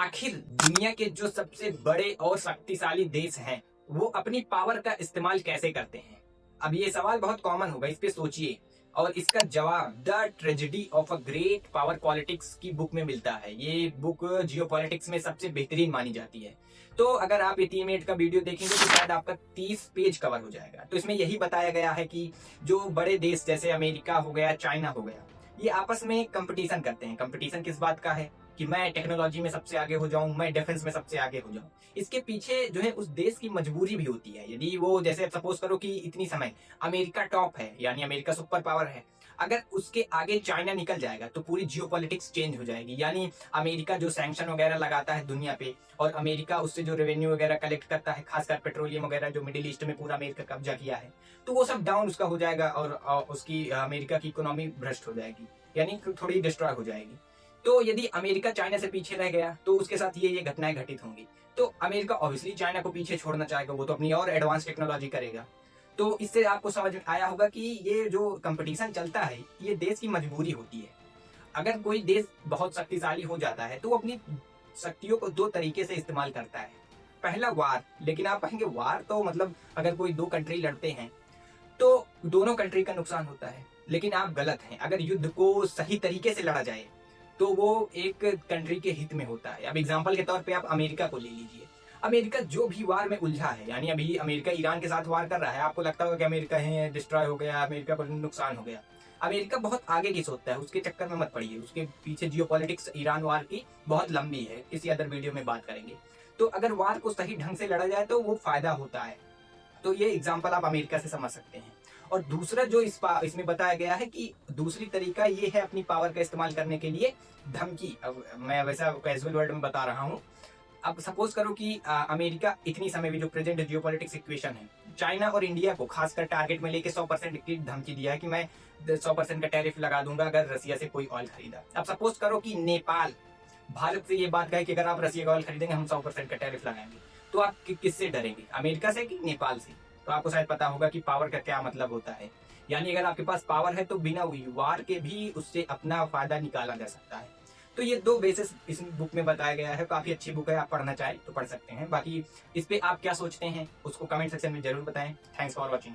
आखिर दुनिया के जो सबसे बड़े और शक्तिशाली देश हैं वो अपनी पावर का इस्तेमाल कैसे करते हैं। अब ये सवाल बहुत कॉमन होगा, इस पे सोचिए और इसका जवाब the tragedy of a great power politics की बुक में मिलता है। ये बुक जियो पॉलिटिक्स में सबसे बेहतरीन मानी जाती है। तो अगर आप ये 3 मिनट का वीडियो देखेंगे तो शायद आपका 30 पेज कवर हो जाएगा। तो इसमें यही बताया गया है कि जो बड़े देश जैसे अमेरिका हो गया, चाइना हो गया, ये आपस में कंपटीशन करते हैं। कंपटीशन किस बात का है कि मैं टेक्नोलॉजी में सबसे आगे हो जाऊं, मैं डिफेंस में सबसे आगे हो जाऊं। इसके पीछे जो है उस देश की मजबूरी भी होती है। यदि वो जैसे सपोज करो कि इतनी समय अमेरिका टॉप है, यानी अमेरिका सुपर पावर है, अगर उसके आगे चाइना निकल जाएगा तो पूरी जियोपॉलिटिक्स चेंज हो जाएगी। यानी अमेरिका जो सैंक्शन वगैरह लगाता है दुनिया पे और अमेरिका उससे जो रेवेन्यू वगैरह कलेक्ट करता है, खासकर पेट्रोलियम वगैरह जो मिडिल ईस्ट में पूरा अमेरिका कब्जा किया है, तो वो सब डाउन उसका हो जाएगा और उसकी अमेरिका की इकोनॉमी भ्रष्ट हो जाएगी, यानी थोड़ी डिस्ट्रॉय हो जाएगी। तो यदि अमेरिका चाइना से पीछे रह गया तो उसके साथ ये घटनाएं घटित होंगी। तो अमेरिका ऑब्वियसली चाइना को पीछे छोड़ना चाहेगा, वो तो अपनी और एडवांस टेक्नोलॉजी करेगा। तो इससे आपको समझ में आया होगा कि ये जो कंपटीशन चलता है ये देश की मजबूरी होती है। अगर कोई देश बहुत शक्तिशाली हो जाता है तो वो अपनी शक्तियों को दो तरीके से इस्तेमाल करता है। पहला वार, लेकिन आप कहेंगे वार तो मतलब अगर कोई दो कंट्री लड़ते हैं तो दोनों कंट्री का नुकसान होता है, लेकिन आप गलत हैं। अगर युद्ध को सही तरीके से लड़ा जाए तो वो एक कंट्री के हित में होता है। अब एग्जांपल के तौर पे आप अमेरिका को ले लीजिए। अमेरिका जो भी वार में उलझा है, यानी अभी अमेरिका ईरान के साथ वार कर रहा है, आपको लगता होगा कि अमेरिका है डिस्ट्रॉय हो गया, अमेरिका को नुकसान हो गया। अमेरिका बहुत आगे की सोचता है, उसके चक्कर में मत पड़िए। उसके पीछे जियोपॉलिटिक्स ईरान वार की बहुत लंबी है, किसी अदर वीडियो में बात करेंगे। तो अगर वार को सही ढंग से लड़ा जाए तो वो फायदा होता है। तो ये एग्जाम्पल आप अमेरिका से समझ सकते हैं। और दूसरा जो इसमें बताया गया है कि दूसरी तरीका ये है अपनी पावर का इस्तेमाल करने के लिए धमकी। अब मैं वैसा कैजुअल वर्ड में बता रहा हूँ। अब सपोज करो कि अमेरिका इतनी समय भी जो प्रेजेंट जियोपॉलिटिक्स इक्वेशन है, चाइना और इंडिया को खासकर टारगेट में लेके 100% की धमकी दिया है कि मैं 100% का टैरिफ लगा दूंगा अगर रसिया से कोई ऑयल खरीदा। अब सपोज करो कि नेपाल भारत से ये बात कहे कि अगर आप रसिया का ऑयल खरीदेंगे हम 100% का टैरिफ लगाएंगे, तो आप किससे डरेंगे, अमेरिका से कि नेपाल से? तो आपको शायद पता होगा कि पावर का क्या मतलब होता है। यानी अगर आपके पास पावर है तो बिना वार के भी उससे अपना फायदा निकाला जा सकता है। तो ये दो बेसिस इस बुक में बताया गया है। काफी अच्छी बुक है, आप पढ़ना चाहें तो पढ़ सकते हैं। बाकी इस पे आप क्या सोचते हैं उसको कमेंट सेक्शन में जरूर बताएं। Thanks for watching.